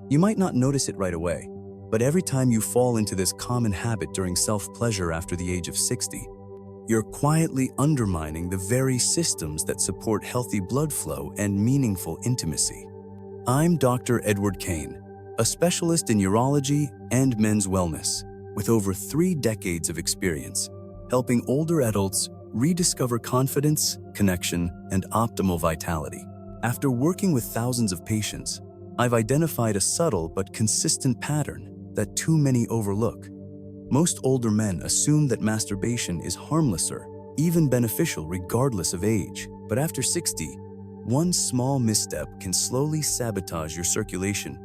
You might not notice it right away, but every time you fall into this common habit during self-pleasure after the age of 60, you're quietly undermining the very systems that support healthy blood flow and meaningful intimacy. I'm Dr. Edward Kane, a specialist in urology and men's wellness, with over 3 decades of experience, helping older adults rediscover confidence, connection, and optimal vitality. After working with thousands of patients, I've identified a subtle but consistent pattern that too many overlook. Most older men assume that masturbation is harmless or even beneficial regardless of age. But after 60, one small misstep can slowly sabotage your circulation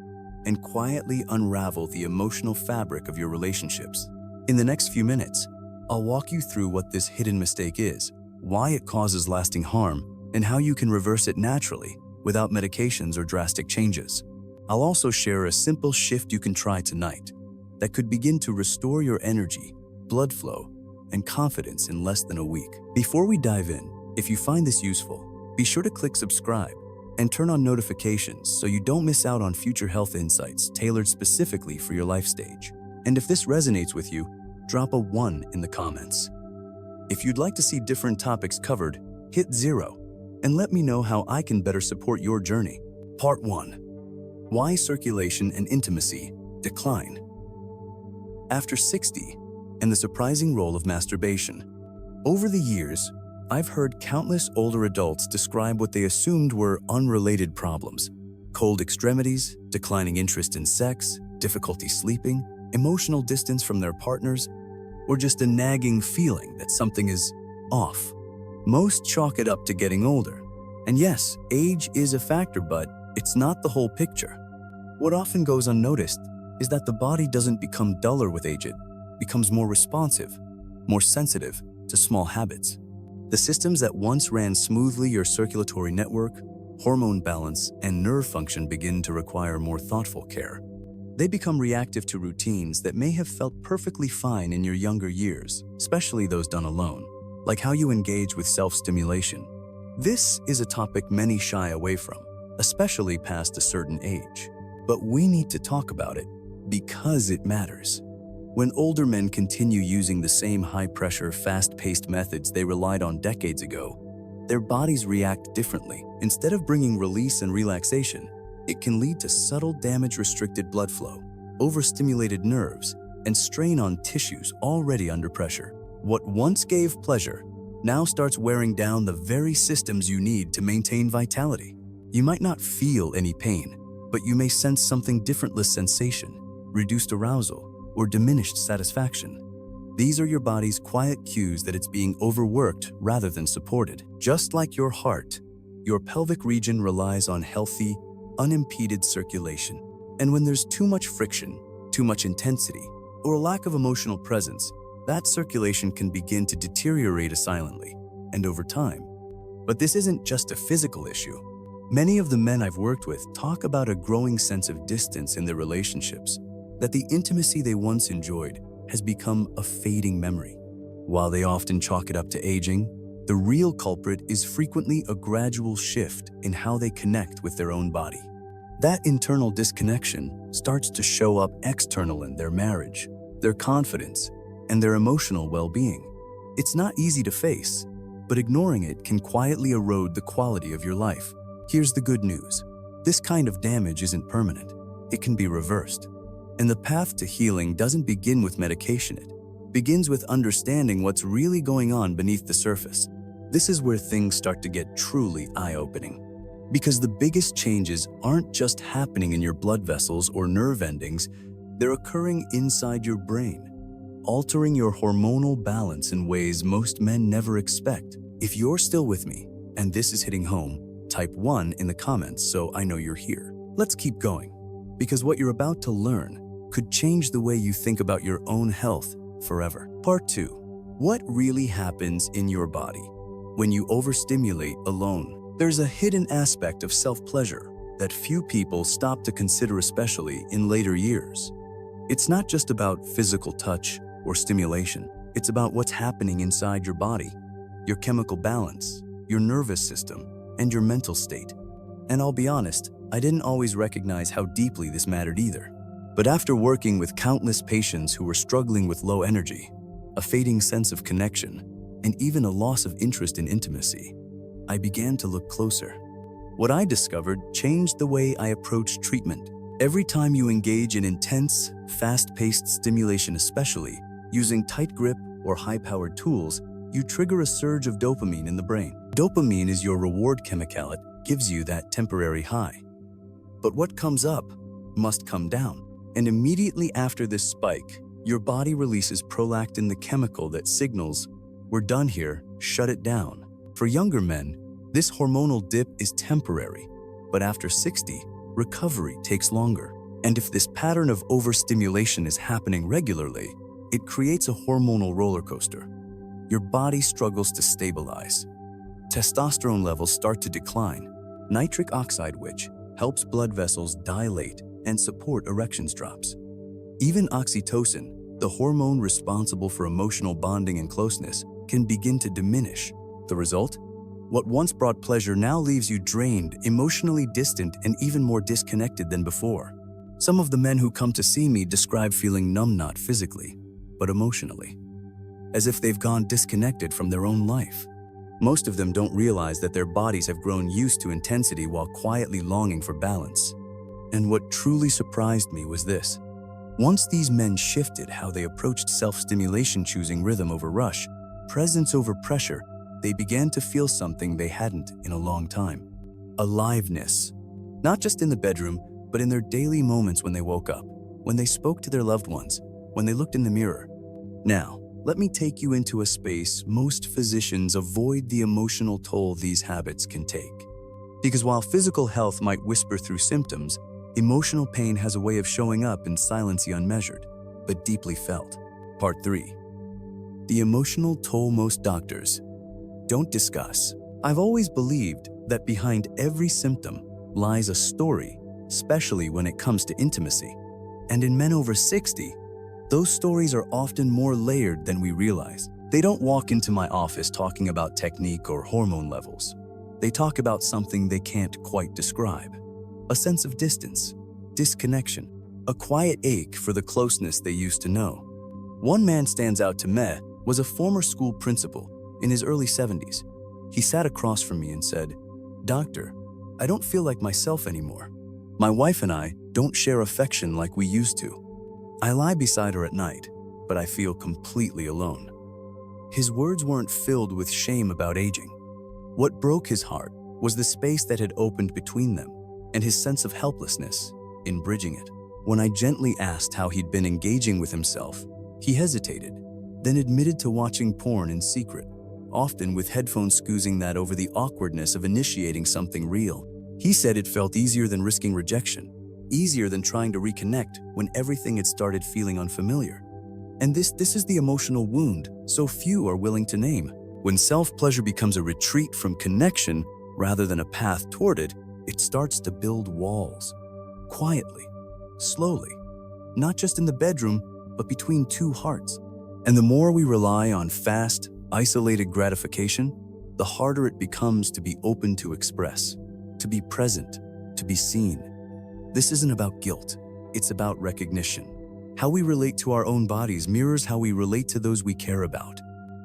and quietly unravel the emotional fabric of your relationships. In the next few minutes, I'll walk you through what this hidden mistake is, why it causes lasting harm, and how you can reverse it naturally without medications or drastic changes. I'll also share a simple shift you can try tonight that could begin to restore your energy, blood flow, and confidence in less than a week. Before we dive in, if you find this useful, be sure to click subscribe and turn on notifications so you don't miss out on future health insights tailored specifically for your life stage. And if this resonates with you, drop a 1 in the comments. If you'd like to see different topics covered, hit 0 and let me know how I can better support your journey. Part 1. Why circulation and intimacy decline. After 60, and the surprising role of masturbation. Over the years, I've heard countless older adults describe what they assumed were unrelated problems: cold extremities, declining interest in sex, difficulty sleeping, emotional distance from their partners, or just a nagging feeling that something is off. Most chalk it up to getting older. And yes, age is a factor, but it's not the whole picture. What often goes unnoticed is that the body doesn't become duller with age, it becomes more responsive, more sensitive to small habits. The systems that once ran smoothly, your circulatory network, hormone balance, and nerve function, begin to require more thoughtful care. They become reactive to routines that may have felt perfectly fine in your younger years, especially those done alone, like how you engage with self-stimulation. This is a topic many shy away from, especially past a certain age. But we need to talk about it because it matters. When older men continue using the same high-pressure, fast-paced methods they relied on decades ago, their bodies react differently. Instead of bringing release and relaxation, it can lead to subtle damage, restricted blood flow, overstimulated nerves, and strain on tissues already under pressure. What once gave pleasure now starts wearing down the very systems you need to maintain vitality. You might not feel any pain, but you may sense something different: less sensation, reduced arousal, or diminished satisfaction. These are your body's quiet cues that it's being overworked rather than supported. Just like your heart, your pelvic region relies on healthy, unimpeded circulation. And when there's too much friction, too much intensity, or a lack of emotional presence, that circulation can begin to deteriorate silently and over time. But this isn't just a physical issue. Many of the men I've worked with talk about a growing sense of distance in their relationships, that the intimacy they once enjoyed has become a fading memory. While they often chalk it up to aging, the real culprit is frequently a gradual shift in how they connect with their own body. That internal disconnection starts to show up external in their marriage, their confidence, and their emotional well-being. It's not easy to face, but ignoring it can quietly erode the quality of your life. Here's the good news. This kind of damage isn't permanent. It can be reversed. And the path to healing doesn't begin with medication. It begins with understanding what's really going on beneath the surface. This is where things start to get truly eye-opening. Because the biggest changes aren't just happening in your blood vessels or nerve endings, they're occurring inside your brain, altering your hormonal balance in ways most men never expect. If you're still with me, and this is hitting home, type 1 in the comments so I know you're here. Let's keep going, because what you're about to learn could change the way you think about your own health forever. Part 2. What really happens in your body when you overstimulate alone? There's a hidden aspect of self-pleasure that few people stop to consider, especially in later years. It's not just about physical touch or stimulation. It's about what's happening inside your body, your chemical balance, your nervous system, and your mental state. And I'll be honest, I didn't always recognize how deeply this mattered either. But after working with countless patients who were struggling with low energy, a fading sense of connection, and even a loss of interest in intimacy, I began to look closer. What I discovered changed the way I approached treatment. Every time you engage in intense, fast-paced stimulation, especially using tight grip or high-powered tools, you trigger a surge of dopamine in the brain. Dopamine is your reward chemical. It gives you that temporary high. But what comes up must come down. And immediately after this spike, your body releases prolactin, the chemical that signals, "We're done here, shut it down." For younger men, this hormonal dip is temporary, but after 60, recovery takes longer. And if this pattern of overstimulation is happening regularly, it creates a hormonal roller coaster. Your body struggles to stabilize. Testosterone levels start to decline, nitric oxide, which helps blood vessels dilate and support erections, drops. Even oxytocin, the hormone responsible for emotional bonding and closeness, can begin to diminish. The result? What once brought pleasure now leaves you drained, emotionally distant, and even more disconnected than before. Some of the men who come to see me describe feeling numb, not physically, but emotionally, as if they've gone disconnected from their own life. Most of them don't realize that their bodies have grown used to intensity while quietly longing for balance. And what truly surprised me was this. Once these men shifted how they approached self-stimulation, choosing rhythm over rush, presence over pressure, they began to feel something they hadn't in a long time. Aliveness. Not just in the bedroom, but in their daily moments, when they woke up, when they spoke to their loved ones, when they looked in the mirror. Now, let me take you into a space most physicians avoid: the emotional toll these habits can take. Because while physical health might whisper through symptoms, emotional pain has a way of showing up in silence, unmeasured, but deeply felt. Part 3. The emotional toll most doctors don't discuss. I've always believed that behind every symptom lies a story, especially when it comes to intimacy. And in men over 60, those stories are often more layered than we realize. They don't walk into my office talking about technique or hormone levels. They talk about something they can't quite describe. A sense of distance, disconnection, a quiet ache for the closeness they used to know. One man stands out to me, was a former school principal in his early 70s. He sat across from me and said, "Doctor, I don't feel like myself anymore. My wife and I don't share affection like we used to. I lie beside her at night, but I feel completely alone." His words weren't filled with shame about aging. What broke his heart was the space that had opened between them and his sense of helplessness in bridging it. When I gently asked how he'd been engaging with himself, he hesitated, then admitted to watching porn in secret, often with headphones, scoozing that over the awkwardness of initiating something real. He said it felt easier than risking rejection, easier than trying to reconnect when everything had started feeling unfamiliar. And this is the emotional wound so few are willing to name. When self-pleasure becomes a retreat from connection rather than a path toward it, it starts to build walls. Quietly, slowly, not just in the bedroom, but between two hearts. And the more we rely on fast, isolated gratification, the harder it becomes to be open to express, to be present, to be seen. This isn't about guilt, it's about recognition. How we relate to our own bodies mirrors how we relate to those we care about.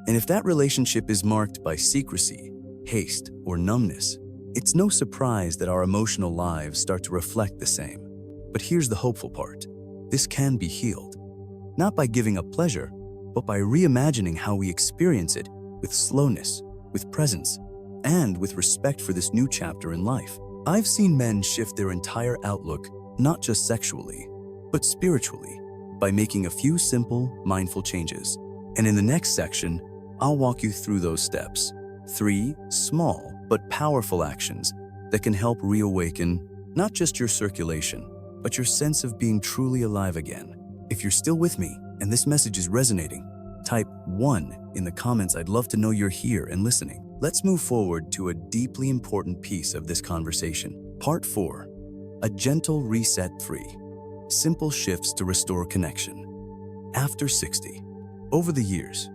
And if that relationship is marked by secrecy, haste, or numbness, it's no surprise that our emotional lives start to reflect the same. But here's the hopeful part. This can be healed. Not by giving up pleasure, but by reimagining how we experience it, with slowness, with presence, and with respect for this new chapter in life. I've seen men shift their entire outlook, not just sexually, but spiritually, by making a few simple, mindful changes. And in the next section, I'll walk you through those steps. 3 small but powerful actions that can help reawaken not just your circulation, but your sense of being truly alive again. If you're still with me and this message is resonating, type 1 in the comments. I'd love to know you're here and listening. Let's move forward to a deeply important piece of this conversation. Part 4, a gentle reset. 3 simple shifts to restore connection. After 60. Over the years,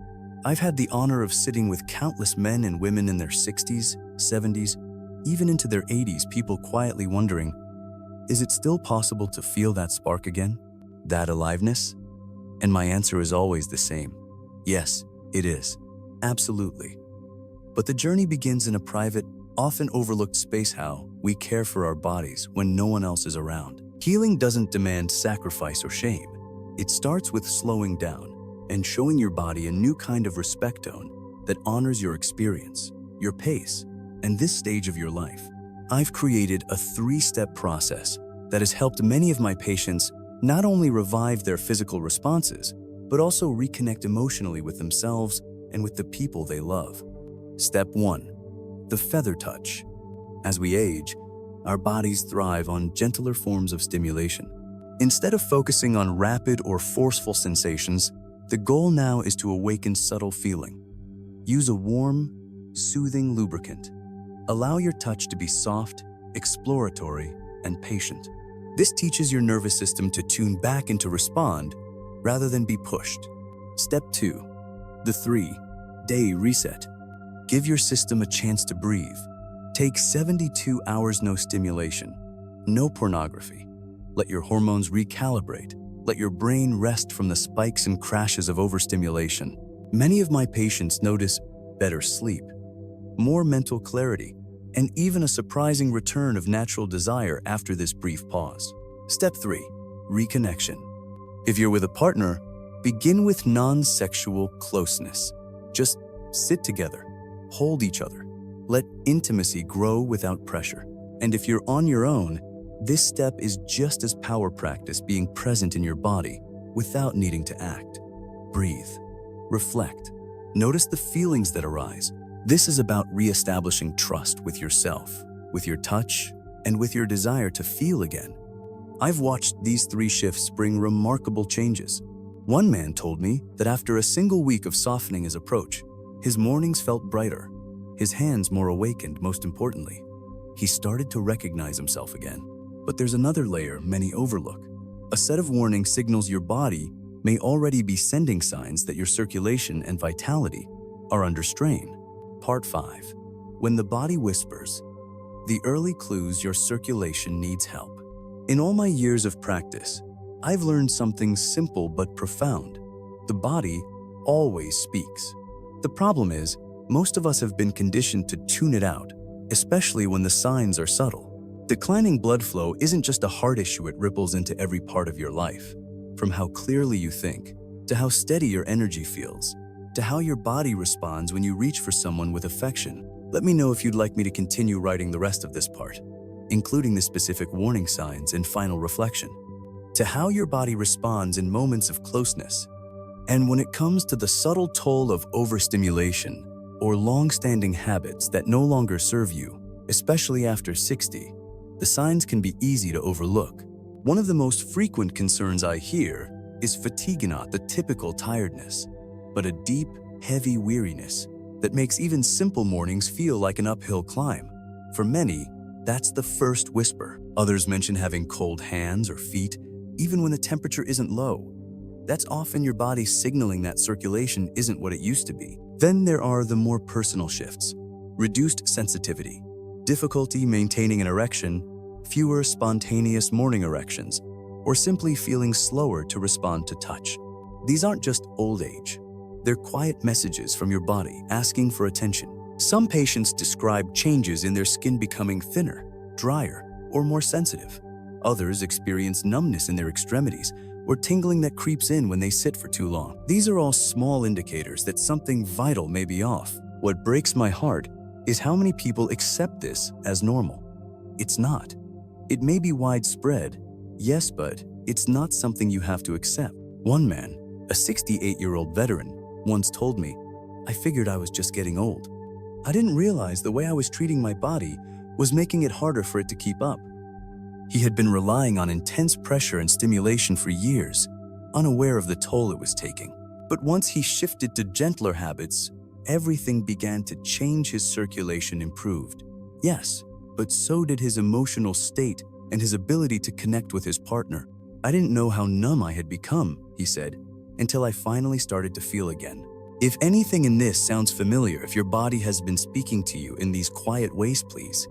I've had the honor of sitting with countless men and women in their 60s, 70s, even into their 80s, people quietly wondering, is it still possible to feel that spark again? That aliveness? And my answer is always the same. Yes, it is. Absolutely. But the journey begins in a private, often overlooked space: how we care for our bodies when no one else is around. Healing doesn't demand sacrifice or shame. It starts with slowing down and showing your body a new kind of respect tone that honors your experience, your pace, and this stage of your life. I've created a 3-step process that has helped many of my patients not only revive their physical responses, but also reconnect emotionally with themselves and with the people they love. Step 1. The feather touch. As we age, our bodies thrive on gentler forms of stimulation. Instead of focusing on rapid or forceful sensations, the goal now is to awaken subtle feeling. Use a warm, soothing lubricant. Allow your touch to be soft, exploratory, and patient. This teaches your nervous system to tune back and to respond rather than be pushed. Step 2. The 3-day reset. Give your system a chance to breathe. Take 72 hours no stimulation, no pornography. Let your hormones recalibrate. Let your brain rest from the spikes and crashes of overstimulation. Many of my patients notice better sleep, more mental clarity, and even a surprising return of natural desire after this brief pause. Step 3. Reconnection. If you're with a partner, begin with non-sexual closeness. Just sit together, hold each other. Let intimacy grow without pressure. And if you're on your own, this step is just as power practice, being present in your body without needing to act. Breathe. Reflect. Notice the feelings that arise. This is about reestablishing trust with yourself, with your touch, and with your desire to feel again. I've watched these 3 shifts bring remarkable changes. One man told me that after a single week of softening his approach, his mornings felt brighter, his hands more awakened. Most importantly, he started to recognize himself again. But there's another layer many overlook. A set of warning signals your body may already be sending signs that your circulation and vitality are under strain. Part 5. When the body whispers, the early clues your circulation needs help. In all my years of practice, I've learned something simple but profound. The body always speaks. The problem is, most of us have been conditioned to tune it out, especially when the signs are subtle. Declining blood flow isn't just a heart issue, it ripples into every part of your life. From how clearly you think, to how steady your energy feels, to how your body responds when you reach for someone with affection. Let me know if you'd like me to continue writing the rest of this part, including the specific warning signs and final reflection, to how your body responds in moments of closeness. And when it comes to the subtle toll of overstimulation or long-standing habits that no longer serve you, especially after 60, the signs can be easy to overlook. One of the most frequent concerns I hear is fatigue, not the typical tiredness, but a deep, heavy weariness that makes even simple mornings feel like an uphill climb. For many, that's the first whisper. Others mention having cold hands or feet, even when the temperature isn't low. That's often your body signaling that circulation isn't what it used to be. Then there are the more personal shifts: reduced sensitivity, difficulty maintaining an erection, fewer spontaneous morning erections, or simply feeling slower to respond to touch. These aren't just old age. They're quiet messages from your body asking for attention. Some patients describe changes in their skin becoming thinner, drier, or more sensitive. Others experience numbness in their extremities or tingling that creeps in when they sit for too long. These are all small indicators that something vital may be off. What breaks my heart is how many people accept this as normal. It's not. It may be widespread, yes, but it's not something you have to accept. One man, a 68-year-old veteran, once told me, "I figured I was just getting old. I didn't realize the way I was treating my body was making it harder for it to keep up." He had been relying on intense pressure and stimulation for years, unaware of the toll it was taking. But once he shifted to gentler habits, everything began to change. His circulation improved. Yes, but so did his emotional state and his ability to connect with his partner. "I didn't know how numb I had become," he said, "until I finally started to feel again." If anything in this sounds familiar, if your body has been speaking to you in these quiet ways, please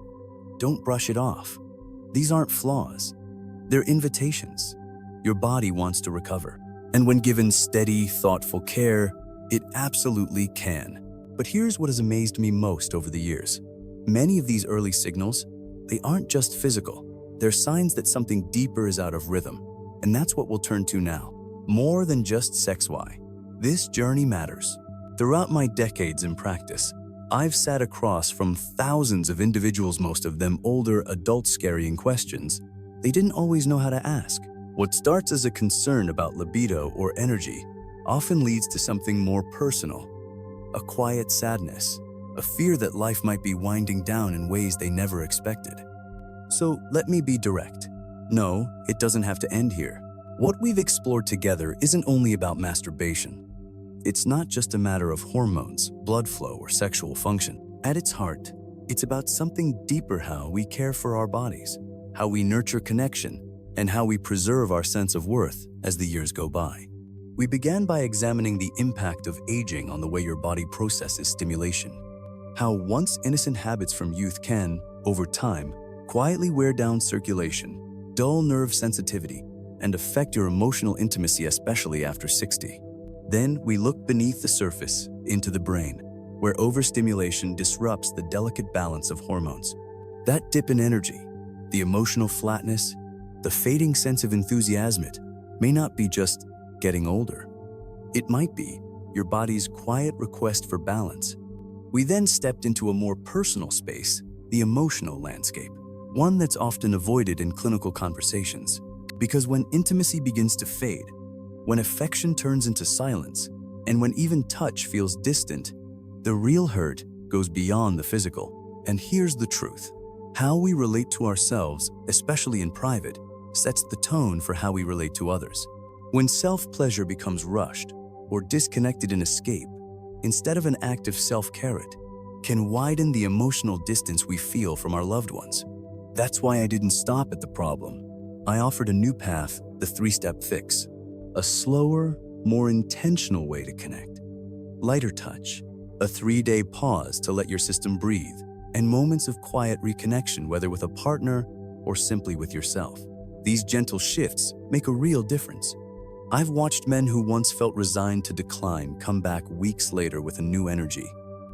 don't brush it off. These aren't flaws. They're invitations. Your body wants to recover. And when given steady, thoughtful care, it absolutely can. But here's what has amazed me most over the years. Many of these early signals, they aren't just physical. They're signs that something deeper is out of rhythm. And that's what we'll turn to now. More than just sex. Why? This journey matters. Throughout my decades in practice, I've sat across from thousands of individuals, most of them older adults, carrying questions they didn't always know how to ask. What starts as a concern about libido or energy often leads to something more personal, a quiet sadness, a fear that life might be winding down in ways they never expected. So let me be direct. No, it doesn't have to end here. What we've explored together isn't only about masturbation. It's not just a matter of hormones, blood flow, or sexual function. At its heart, it's about something deeper: how we care for our bodies, how we nurture connection, and how we preserve our sense of worth as the years go by. We began by examining the impact of aging on the way your body processes stimulation. How once innocent habits from youth can, over time, quietly wear down circulation, dull nerve sensitivity, and affect your emotional intimacy, especially after 60. Then we look beneath the surface, into the brain, where overstimulation disrupts the delicate balance of hormones. That dip in energy, the emotional flatness, the fading sense of enthusiasm, it may not be just getting older. It might be your body's quiet request for balance. We then stepped into a more personal space, the emotional landscape, one that's often avoided in clinical conversations. Because when intimacy begins to fade, when affection turns into silence, and when even touch feels distant, the real hurt goes beyond the physical. And here's the truth. How we relate to ourselves, especially in private, sets the tone for how we relate to others. When self-pleasure becomes rushed or disconnected in escape, instead of an act of self-care, it can widen the emotional distance we feel from our loved ones. That's why I didn't stop at the problem. I offered a new path, the 3-step fix. A slower, more intentional way to connect. Lighter touch, a 3-day pause to let your system breathe, and moments of quiet reconnection, whether with a partner or simply with yourself. These gentle shifts make a real difference. I've watched men who once felt resigned to decline come back weeks later with a new energy.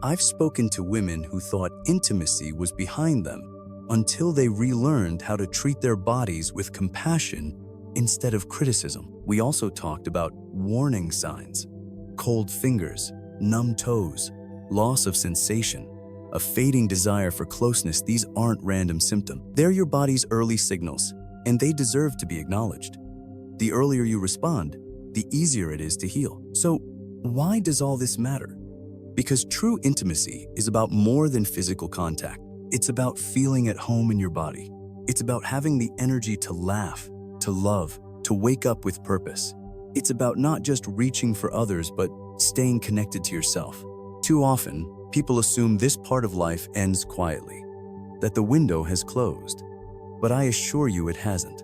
I've spoken to women who thought intimacy was behind them until they relearned how to treat their bodies with compassion instead of criticism. We also talked about warning signs: cold fingers, numb toes, loss of sensation, a fading desire for closeness. These aren't random symptoms. They're your body's early signals, and they deserve to be acknowledged. The earlier you respond, the easier it is to heal. So, why does all this matter? Because true intimacy is about more than physical contact. It's about feeling at home in your body. It's about having the energy to laugh, to love, to wake up with purpose. It's about not just reaching for others, but staying connected to yourself. Too often, people assume this part of life ends quietly, that the window has closed. But I assure you it hasn't.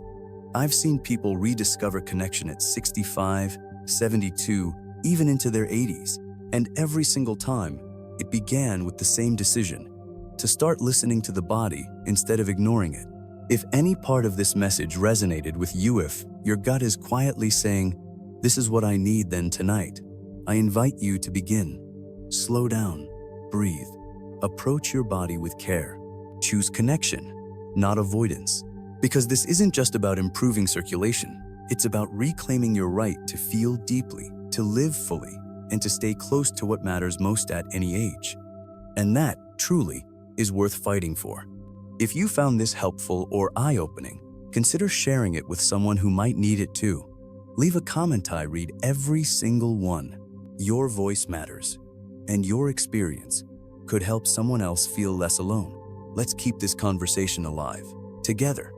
I've seen people rediscover connection at 65, 72, even into their 80s. And every single time, it began with the same decision: to start listening to the body instead of ignoring it. If any part of this message resonated with you, if your gut is quietly saying, "This is what I need," then tonight, I invite you to begin. Slow down, breathe, approach your body with care. Choose connection, not avoidance. Because this isn't just about improving circulation, it's about reclaiming your right to feel deeply, to live fully, and to stay close to what matters most at any age. And that, truly, is worth fighting for. If you found this helpful or eye-opening, consider sharing it with someone who might need it too. Leave a comment. I read every single one. Your voice matters, and your experience could help someone else feel less alone. Let's keep this conversation alive, together.